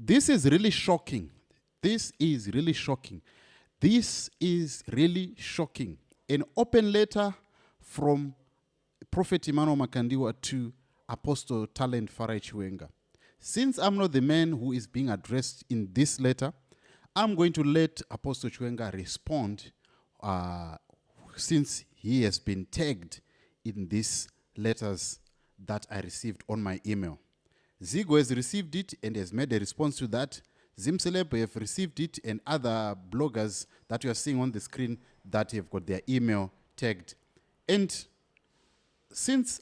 This is really shocking. This is really shocking. This is really shocking. An open letter from Prophet Emmanuel Makandiwa to Apostle Talent Farai Chiwenga. Since I'm not the man who is being addressed in this letter, I'm going to let Apostle Chiwenga respond since he has been tagged in these letters that I received on my email. Zigo has received it and has made a response to that. Zimceleb have received it, and other bloggers that you are seeing on the screen that have got their email tagged. And since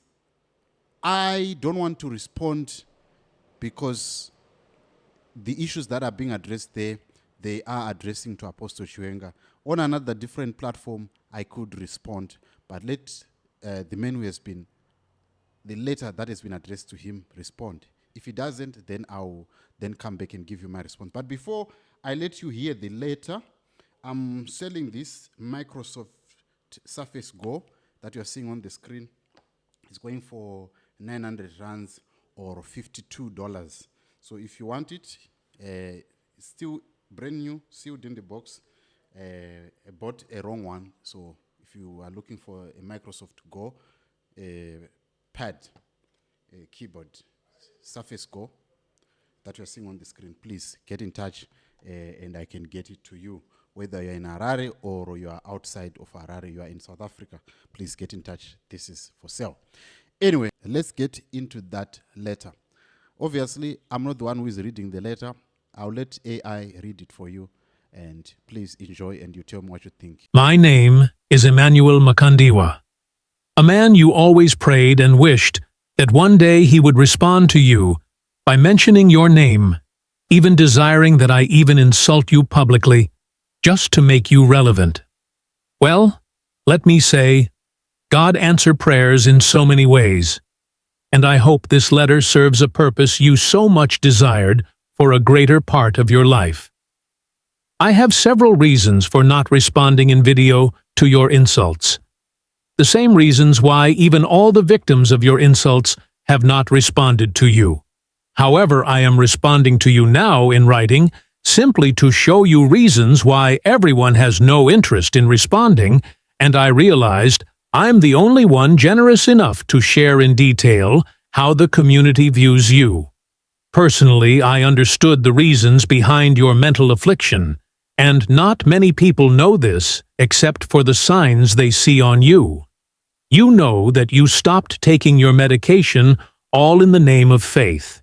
I don't want to respond because the issues that are being addressed there, they are addressing to Apostle Chiwenga. On another different platform, I could respond, but let the man who has been, the letter that has been addressed to him respond. If he doesn't, then I'll then come back and give you my response. But before I let you hear the letter, I'm selling this Microsoft Surface Go that you're seeing on the screen. It's going for 900 rands or $52. So if you want it, it's still brand new, sealed in the box. I bought a wrong one. So if you are looking for a Microsoft Go pad, a keyboard, Surface Go that you're seeing on the screen, please get in touch and I can get it to you. Whether you're in Harare or you are outside of Harare, you are in South Africa, please get in touch. This is for sale. Anyway, let's get into that letter. Obviously, I'm not the one who is reading the letter. I'll let AI read it for you, and please enjoy and you tell me what you think. My name is Emmanuel Makandiwa, a man you always prayed and wished that one day he would respond to you by mentioning your name, even desiring that I even insult you publicly, just to make you relevant. Well, let me say, God answers prayers in so many ways, and I hope this letter serves a purpose you so much desired for a greater part of your life. I have several reasons for not responding in video to your insults. The same reasons why even all the victims of your insults have not responded to you. However, I am responding to you now in writing simply to show you reasons why everyone has no interest in responding, and I realized I'm the only one generous enough to share in detail how the community views you. Personally, I understood the reasons behind your mental affliction, and not many people know this except for the signs they see on you. You know that you stopped taking your medication all in the name of faith,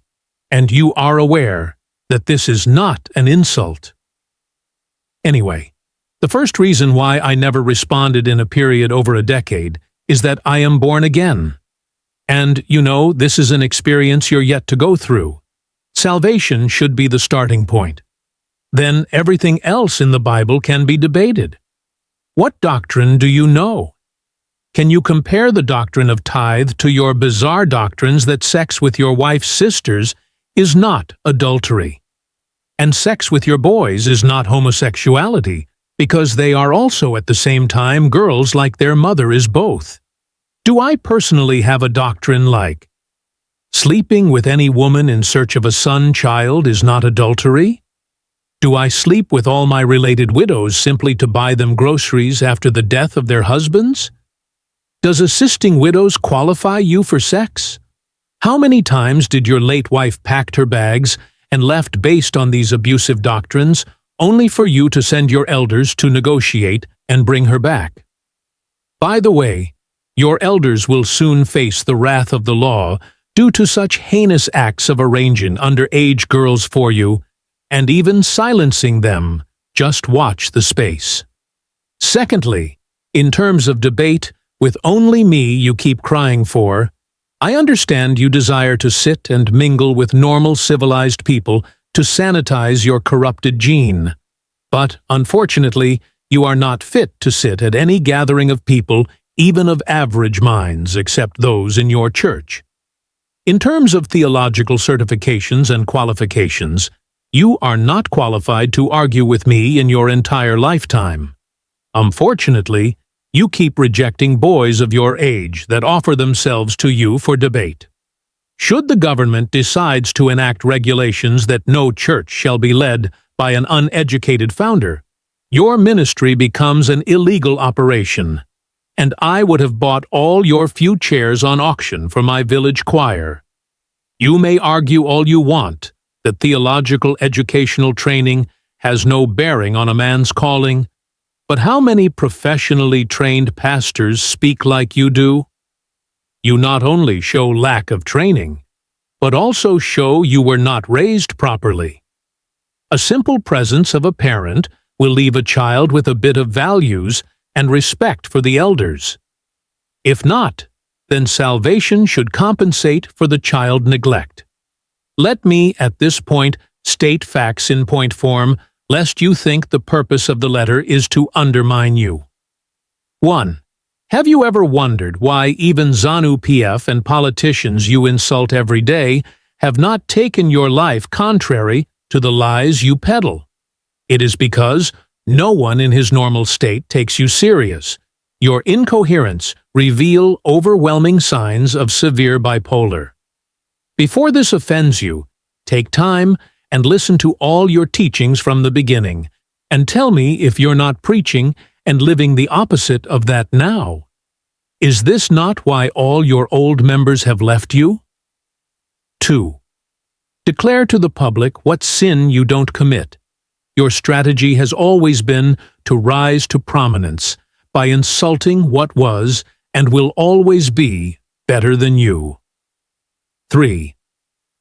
and you are aware that this is not an insult. Anyway, the first reason why I never responded in a period over a decade is that I am born again. And, you know, this is an experience you're yet to go through. Salvation should be the starting point. Then everything else in the Bible can be debated. What doctrine do you know? Can you compare the doctrine of tithe to your bizarre doctrines that sex with your wife's sisters is not adultery? And sex with your boys is not homosexuality, because they are also at the same time girls like their mother is both. Do I personally have a doctrine like sleeping with any woman in search of a son-child is not adultery? Do I sleep with all my related widows simply to buy them groceries after the death of their husbands? Does assisting widows qualify you for sex? How many times did your late wife pack her bags and left based on these abusive doctrines, only for you to send your elders to negotiate and bring her back? By the way, your elders will soon face the wrath of the law due to such heinous acts of arranging underage girls for you, and even silencing them. Just watch the space. Secondly, in terms of debate, with only me you keep crying for, I understand you desire to sit and mingle with normal civilized people to sanitize your corrupted gene. But, unfortunately, you are not fit to sit at any gathering of people, even of average minds, except those in your church. In terms of theological certifications and qualifications, you are not qualified to argue with me in your entire lifetime. Unfortunately, you keep rejecting boys of your age that offer themselves to you for debate. Should the government decides to enact regulations that no church shall be led by an uneducated founder, your ministry becomes an illegal operation, and I would have bought all your few chairs on auction for my village choir. You may argue all you want that theological educational training has no bearing on a man's calling, but how many professionally trained pastors speak like you do? You not only show lack of training, but also show you were not raised properly. A simple presence of a parent will leave a child with a bit of values and respect for the elders. If not, then salvation should compensate for the child neglect. Let me, at this point, state facts in point form, lest you think the purpose of the letter is to undermine you. 1. Have you ever wondered why even ZANU-PF and politicians you insult every day have not taken your life contrary to the lies you peddle? It is because no one in his normal state takes you serious. Your incoherence reveal overwhelming signs of severe bipolar. Before this offends you, take time and listen to all your teachings from the beginning, and tell me if you're not preaching and living the opposite of that now. Is this not why all your old members have left you? 2. Declare to the public what sin you don't commit. Your strategy has always been to rise to prominence by insulting what was and will always be better than you. 3.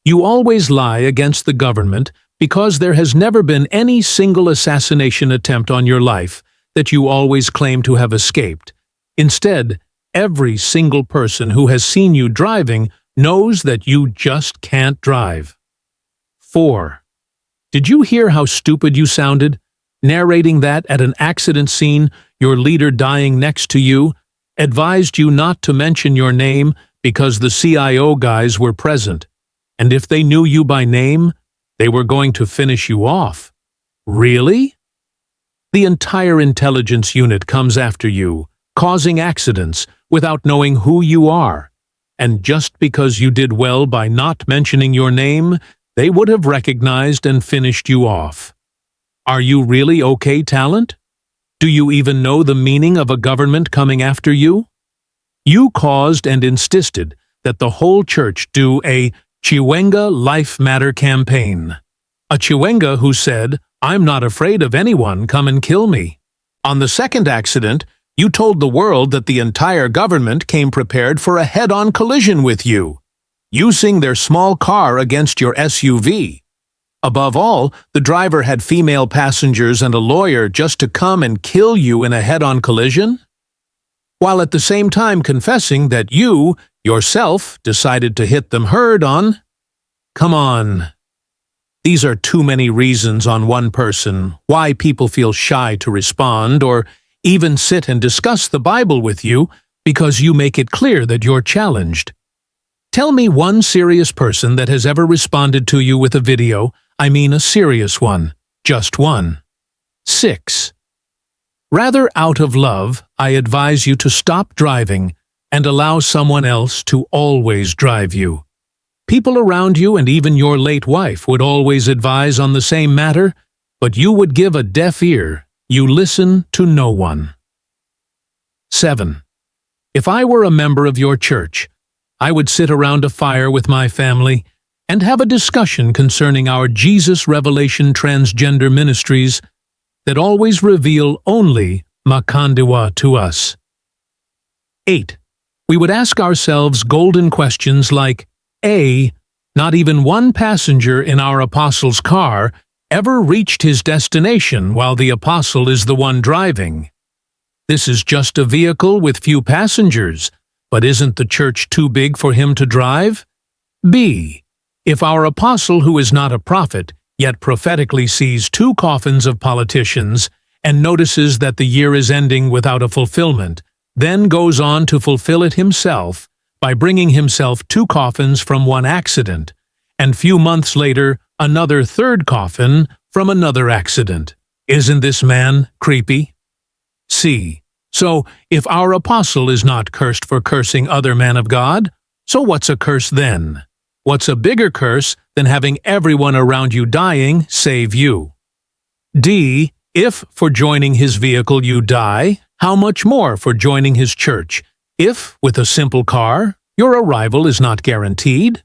You always lie against the government because there has never been any single assassination attempt on your life that you always claim to have escaped. Instead, every single person who has seen you driving knows that you just can't drive. 4. Did you hear how stupid you sounded, narrating that at an accident scene, your leader dying next to you, advised you not to mention your name because the CIO guys were present, and if they knew you by name, they were going to finish you off? Really? The entire intelligence unit comes after you, causing accidents without knowing who you are, and just because you did well by not mentioning your name, they would have recognized and finished you off. Are you really okay, talent? Do you even know the meaning of a government coming after you? You caused and insisted that the whole church do a Chiwenga Life Matter campaign. A Chiwenga who said, "I'm not afraid of anyone, come and kill me." On the second accident, you told the world that the entire government came prepared for a head-on collision with you, using their small car against your SUV. Above all, the driver had female passengers and a lawyer just to come and kill you in a head-on collision, while at the same time confessing that you, yourself, decided to hit them head-on. Come on. These are too many reasons on one person why people feel shy to respond or even sit and discuss the Bible with you because you make it clear that you're challenged. Tell me one serious person that has ever responded to you with a video, I mean a serious one, just one. 6. Rather out of love, I advise you to stop driving and allow someone else to always drive you. People around you and even your late wife would always advise on the same matter, but you would give a deaf ear. You listen to no one. 7. If I were a member of your church, I would sit around a fire with my family and have a discussion concerning our Jesus Revelation transgender ministries that always reveal only Makandiwa to us. 8. We would ask ourselves golden questions like, A. Not even one passenger in our apostle's car ever reached his destination while the apostle is the one driving. This is just a vehicle with few passengers, but isn't the church too big for him to drive? B. If our apostle, who is not a prophet, yet prophetically sees 2 coffins of politicians and notices that the year is ending without a fulfillment, then goes on to fulfill it himself by bringing himself 2 coffins from one accident, and few months later another 3rd coffin from another accident. Isn't this man creepy? C. So, if our apostle is not cursed for cursing other men of God, so what's a curse then? What's a bigger curse than having everyone around you dying save you? D. If for joining his vehicle you die, how much more for joining his church? If, with a simple car, your arrival is not guaranteed?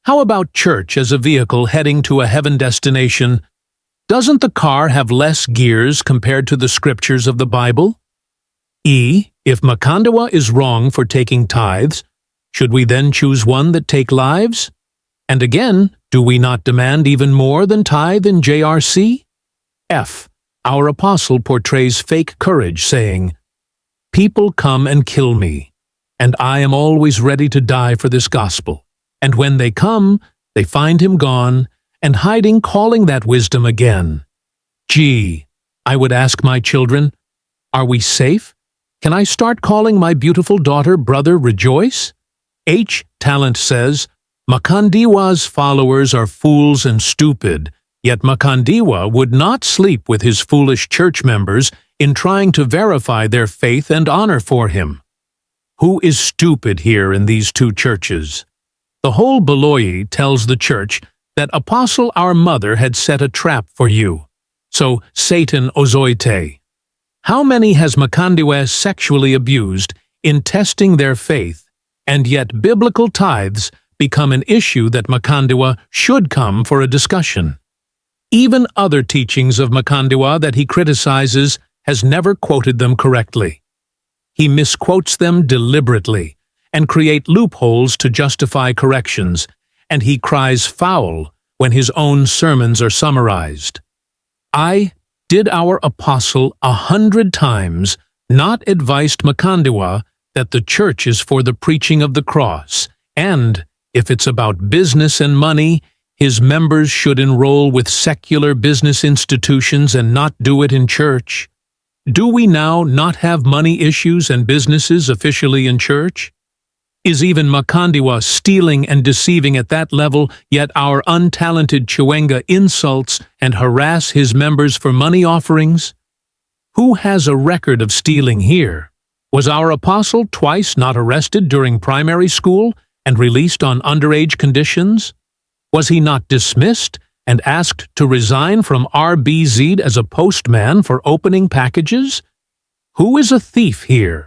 How about church as a vehicle heading to a heaven destination? Doesn't the car have less gears compared to the scriptures of the Bible? E. If Makandiwa is wrong for taking tithes, should we then choose one that take lives? And again, do we not demand even more than tithe in JRC? F. Our apostle portrays fake courage, saying, "People come and kill me, and I am always ready to die for this gospel. And when they come, they find him gone, and hiding, calling that wisdom again." G. I would ask my children, are we safe? Can I start calling my beautiful daughter Brother Rejoice? H. Talent says, Makandiwa's followers are fools and stupid, yet Makandiwa would not sleep with his foolish church members in trying to verify their faith and honor for him. Who is stupid here in these two churches? The whole Beloyi tells the church that Apostle our mother had set a trap for you. So Satan ozoite. How many has Makandiwa sexually abused in testing their faith, and yet biblical tithes become an issue that Makandiwa should come for a discussion? Even other teachings of Makandiwa that he criticizes has never quoted them correctly. He misquotes them deliberately and create loopholes to justify corrections, and he cries foul when his own sermons are summarized. Did our apostle 100 times not advised Makandiwa that the church is for the preaching of the cross, and, if it's about business and money, his members should enroll with secular business institutions and not do it in church? Do we now not have money issues and businesses officially in church? Is even Makandiwa stealing and deceiving at that level, yet our untalented Chiwenga insults and harass his members for money offerings? Who has a record of stealing here? Was our apostle twice not arrested during primary school and released on underage conditions? Was he not dismissed and asked to resign from RBZ as a postman for opening packages? Who is a thief here?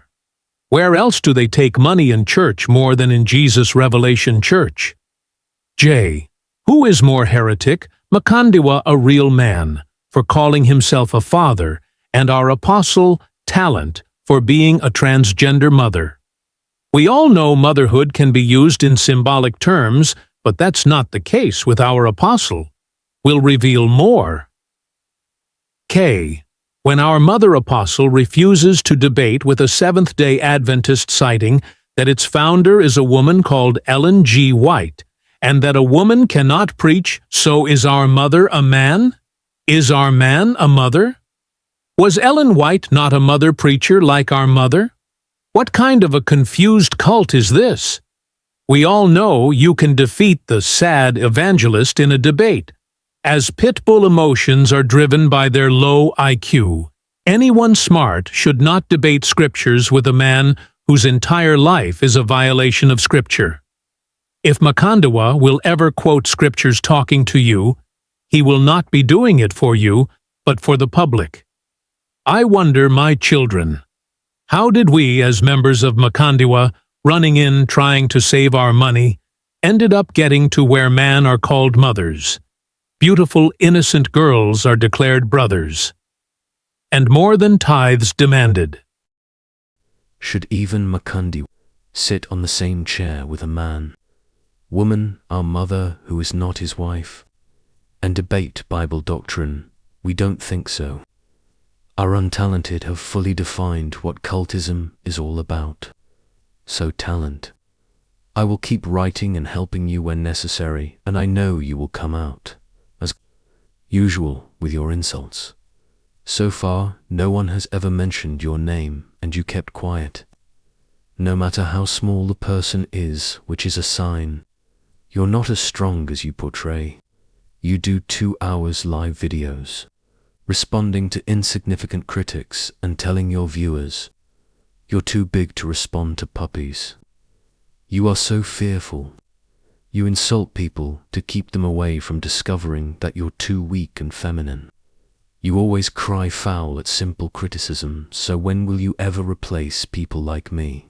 Where else do they take money in church more than in Jesus Revelation Church? J. Who is more heretic, Makandiwa a real man, for calling himself a father, and our apostle, Talent, for being a transgender mother? We all know motherhood can be used in symbolic terms, but that's not the case with our apostle. We'll reveal more. K. When our mother apostle refuses to debate with a Seventh-day Adventist citing that its founder is a woman called Ellen G. White, and that a woman cannot preach, so is our mother a man? Is our man a mother? Was Ellen White not a mother preacher like our mother? What kind of a confused cult is this? We all know you can defeat the sad evangelist in a debate, as pit bull emotions are driven by their low IQ. Anyone smart should not debate scriptures with a man whose entire life is a violation of scripture. If Makandiwa will ever quote scriptures talking to you, he will not be doing it for you, but for the public. I wonder, my children, how did we, as members of Makandiwa, running in trying to save our money, ended up getting to where men are called mothers? Beautiful, innocent girls are declared brothers, and more than tithes demanded. Should even Makandiwa sit on the same chair with a man, woman, our mother, who is not his wife, and debate Bible doctrine? We don't think so. Our untalented have fully defined what cultism is all about. So Talent, I will keep writing and helping you when necessary, and I know you will come out as usual with your insults. So far, no one has ever mentioned your name, and you kept quiet. No matter how small the person is, which is a sign, you're not as strong as you portray. You do 2 hours live videos, responding to insignificant critics and telling your viewers, you're too big to respond to puppies. You are so fearful. You insult people to keep them away from discovering that you're too weak and feminine. You always cry foul at simple criticism, so when will you ever replace people like me?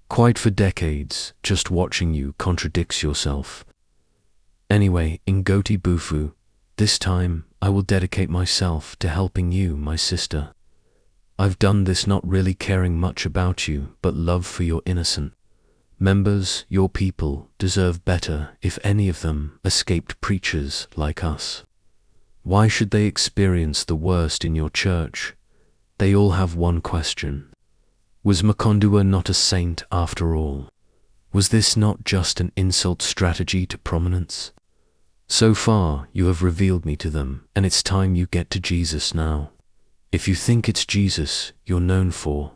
Quite for decades, just watching you contradicts yourself. Anyway, Ngoti Bufu, this time I will dedicate myself to helping you, my sister. I've done this not really caring much about you, but love for your innocent members. Your people deserve better if any of them escaped preachers like us. Why should they experience the worst in your church? They all have one question. Was Makandiwa not a saint after all? Was this not just an insult strategy to prominence? So far, you have revealed me to them, and it's time you get to Jesus now. If you think it's Jesus you're known for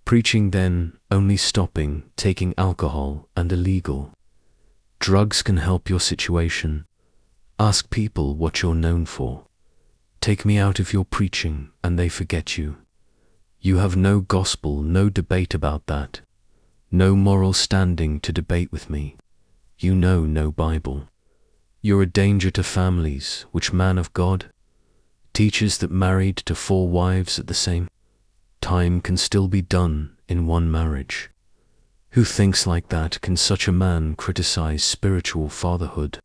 preaching, then only stopping taking alcohol and illegal drugs can help your situation. Ask people what you're known for. Take me out of your preaching and they forget you. You have no gospel, no debate about that. No moral standing to debate with me. You know no Bible. You're a danger to families, which man of God teaches that married to 4 wives at the same time can still be done in one marriage. Who thinks like that? Can such a man criticize spiritual fatherhood?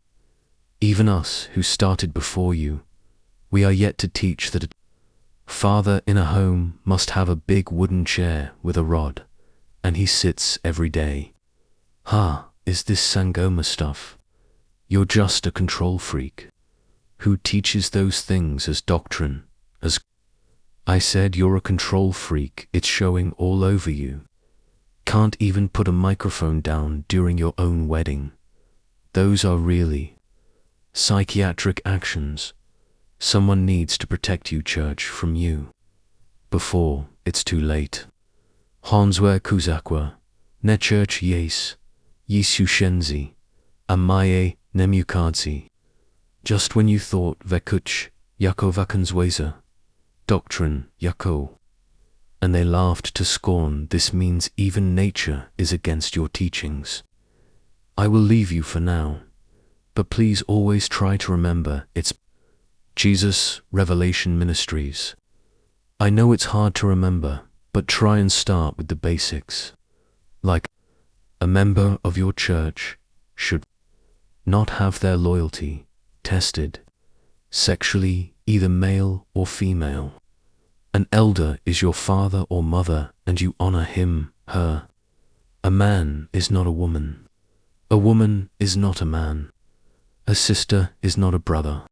Even us who started before you, we are yet to teach that a father in a home must have a big wooden chair with a rod, and he sits every day. Is this Sangoma stuff? You're just a control freak. Who teaches those things as doctrine? I said you're a control freak. It's showing all over you. Can't even put a microphone down during your own wedding. Those are really psychiatric actions. Someone needs to protect you, church, from you before it's too late. Hanswe Kuzakwa, ne church yes, Yisu Shenzi, Amaye Nemukadzi. Just when you thought Vekuch, Yako Vakanzweza, doctrine, Yako, and they laughed to scorn, this means even nature is against your teachings. I will leave you for now, but please always try to remember it's Jesus Revelation Ministries. I know it's hard to remember, but try and start with the basics. Like, a member of your church should not have their loyalty tested sexually, either male or female. An elder is your father or mother, and you honor him, her. A man is not a woman. A woman is not a man. A sister is not a brother.